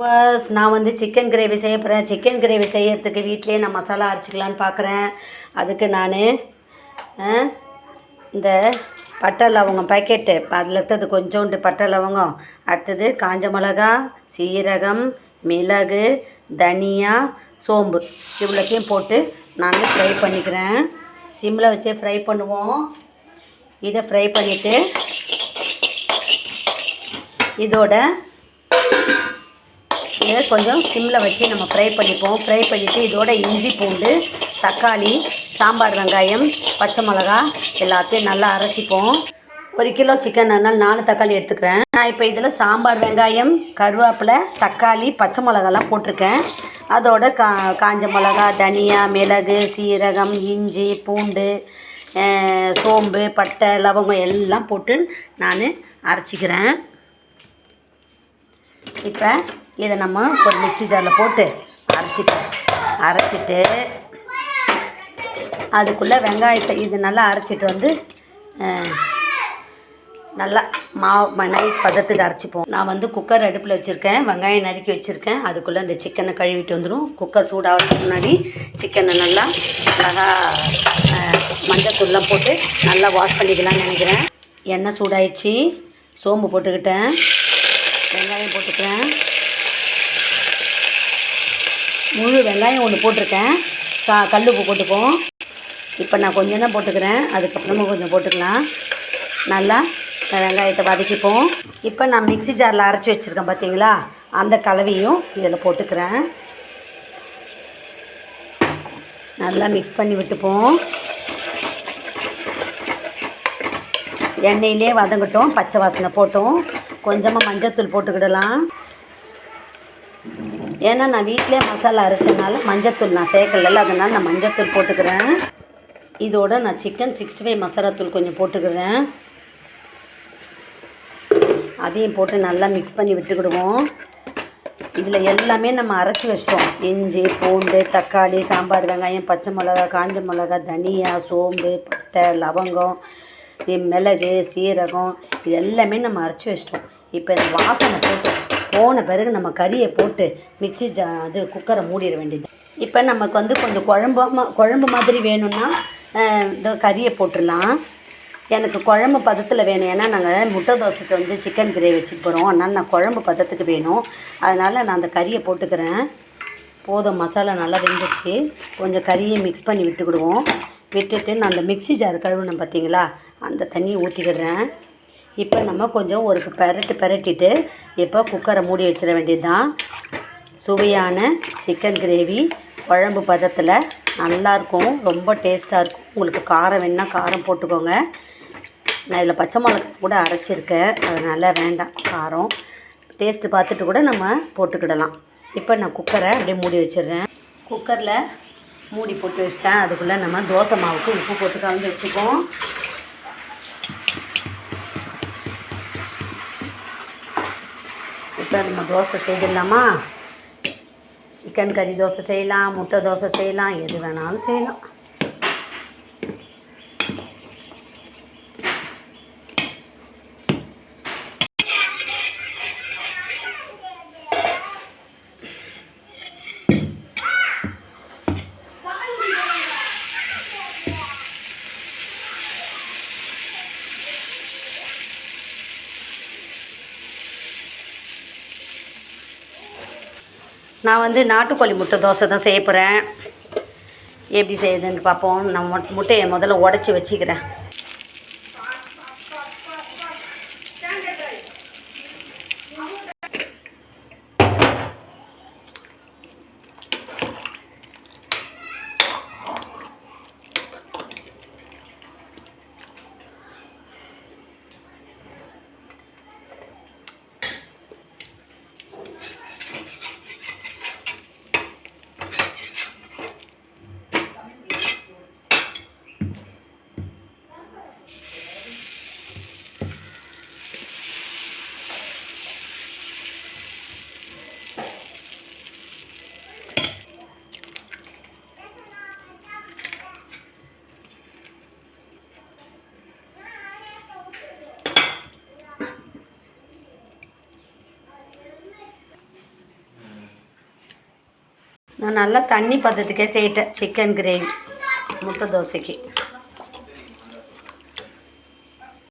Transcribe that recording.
Bus நான் வந்து chicken gravy செய்ய போகிறேன். சிக்கன் கிரேவி செய்யறதுக்கு வீட்டிலே நான் மசாலா அரைச்சிக்கலான்னு பார்க்குறேன். அதுக்கு நான் இந்த பட்டை லவங்கம் பாக்கெட்டு அதில் இருக்கிறது கொஞ்சோண்டு பட்டை லவங்கம், அடுத்தது காஞ்ச மிளகா, சீரகம், மிளகு, தனியா, சோம்பு இவ்வளோத்தையும் போட்டு நான் ஃப்ரை பண்ணிக்கிறேன். சிம்மில் வச்சே ஃப்ரை பண்ணுவோம். இதை ஃப்ரை பண்ணிவிட்டு இதோட இதை கொஞ்சம் சிம்மில் வச்சு நம்ம ஃப்ரை பண்ணிப்போம். ஃப்ரை பண்ணிவிட்டு இதோட இஞ்சி பூண்டு, தக்காளி, சாம்பார் வெங்காயம், பச்சை மிளகா எல்லாத்தையும் நல்லா அரைச்சிப்போம். 1 கிலோ சிக்கன் அதனால் 4 தக்காளி எடுத்துக்கிறேன். நான் இப்போ இதில் சாம்பார் வெங்காயம், கருவேப்பிலை, தக்காளி, பச்சை மிளகாலாம் போட்டிருக்கேன். அதோட காஞ்ச மிளகா, தனியா, மிளகு, சீரகம், இஞ்சி பூண்டு, சோம்பு, பட்டை லவங்கம் எல்லாம் போட்டு நான் அரைச்சிக்கிறேன். இப்போ இதை நம்ம ஒரு மிக்ஸி ஜாரில் போட்டு அரைச்சிட்டு அதுக்குள்ளே வெங்காயத்தை இது நல்லா அரைச்சிட்டு வந்து நல்லா நைஸ் பதத்துக்கு அரைச்சிப்போம். நான் வந்து குக்கர் அடுப்பில் வச்சுருக்கேன், வெங்காயம் நறுக்கி வச்சுருக்கேன். அதுக்குள்ளே இந்த சிக்கனை கழுவிட்டு வந்துடும். குக்கர் சூடாகிறதுக்கு முன்னாடி சிக்கனை நல்லா மஞ்சத்தூள்லாம் போட்டு நல்லா வாஷ் பண்ணிக்கலாம்னு நினைக்கிறேன். எண்ணெய் சூடாயிடுச்சு. சோம்பு போட்டுக்கிட்டேன், வெங்காயம் போட்டுக்கிறேன். முழு வெங்காயம் 1 போட்டிருக்கேன். கல் உப்பு போட்டுப்போம். இப்போ நான் கொஞ்சம் தான் போட்டுக்கிறேன், அதுக்கப்புறமா கொஞ்சம் போட்டுக்கலாம். நல்லா வெங்காயத்தை வதக்கிப்போம். இப்போ நான் மிக்ஸி ஜாரில் அரைச்சி வச்சுருக்கேன் பார்த்தீங்களா, அந்த கலவையும் இதில் போட்டுக்கிறேன். நல்லா மிக்ஸ் பண்ணி விட்டுப்போம். எண்ணெயிலே வதங்கட்டும், பச்சை வாசனை போட்டோம். கொஞ்சமாக மஞ்சத்தூள் போட்டுக்கிடலாம். ஏன்னா நான் வீட்டிலே மசாலா அரைச்சனால மஞ்சத்தூள் நான் சேர்க்கல, அதனால் நான் மஞ்சத்தூள் போட்டுக்கிறேன். இதோட நான் சிக்கன் 65 மசாலா தூள் கொஞ்சம் போட்டுக்கிறேன். அதையும் போட்டு நல்லா மிக்ஸ் பண்ணி விட்டுக்கிடுவோம். இதில் எல்லாமே நம்ம அரைச்சி வச்சிட்டோம். இஞ்சி பூண்டு, தக்காளி, சாம்பார் வெங்காயம், பச்சை மிளகா, காஞ்ச மிளகா, தனியா, சோம்பு, பட்டை லவங்கம், மிளகு, சீரகம் இது எல்லாமே நம்ம அரைச்சி வச்சிட்டோம். இப்போ இந்த வாசனை போன பிறகு நம்ம கறியை போட்டு மிக்ஸி குக்கரை மூடிட வேண்டியது. இப்போ நமக்கு வந்து கொஞ்சம் குழம்பு மாதிரி வேணும்னா இந்த கறியை போட்டுடலாம். எனக்கு குழம்பு பதத்தில் வேணும், ஏன்னா நாங்கள் முட்டை தோசைக்கு வந்து சிக்கன் கிரேவி வச்சுட்டு போகிறோம். அதனால் நான் குழம்பு பதத்துக்கு வேணும், அதனால் நான் அந்த கறியை போட்டுக்கிறேன். போதும், மசாலா நல்லா வெந்துடுச்சு. கொஞ்சம் கறியை மிக்ஸ் பண்ணி விட்டுக்கிடுவோம். விட்டுட்டு நான் அந்த மிக்ஸி ஜார் கழுவுனேன் பார்த்தீங்களா, அந்த தண்ணியை ஊற்றிக்கிடுறேன். இப்போ நம்ம கொஞ்சம் ஒரு பெரட்டிட்டு இப்போ குக்கரை மூடி வச்சிட வேண்டியது தான். சுவையான சிக்கன் கிரேவி குழம்பு பதத்தில் நல்லாயிருக்கும், ரொம்ப டேஸ்ட்டாக இருக்கும். உங்களுக்கு காரம் வேணுன்னா காரம் போட்டுக்கோங்க. நான் இதில் பச்சை மிளகா கூட அரைச்சிருக்கேன், அதனால் வேண்டாம் காரம். டேஸ்ட்டு பார்த்துட்டு கூட நம்ம போட்டுக்கிடலாம். இப்போ நான் குக்கரை அப்படியே மூடி வச்சிடுறேன். குக்கரில் மூடி போட்டு வச்சிட்டேன். அதுக்குள்ளே நம்ம தோசை மாவுக்கு உப்பு போட்டு கலந்து வச்சுப்போம். இப்போ நம்ம தோசை செய்திடலாமா? சிக்கன் கறி தோசை செய்யலாம், முட்டை தோசை செய்யலாம், எது வேணாலும் செய்யலாம். நான் வந்து நாட்டுக்கோழி முட்டை தோசை தான் செய்ய போகிறேன். எப்படி செய்யுதுன்னு பார்ப்போம். நான் முட்டையை முதல்ல உடச்சி வச்சுக்கிறேன். நான் நல்லா தண்ணி பதத்துக்கே செய்யிட்டேன் சிக்கன் கிரேவி முட்டை தோசைக்கு.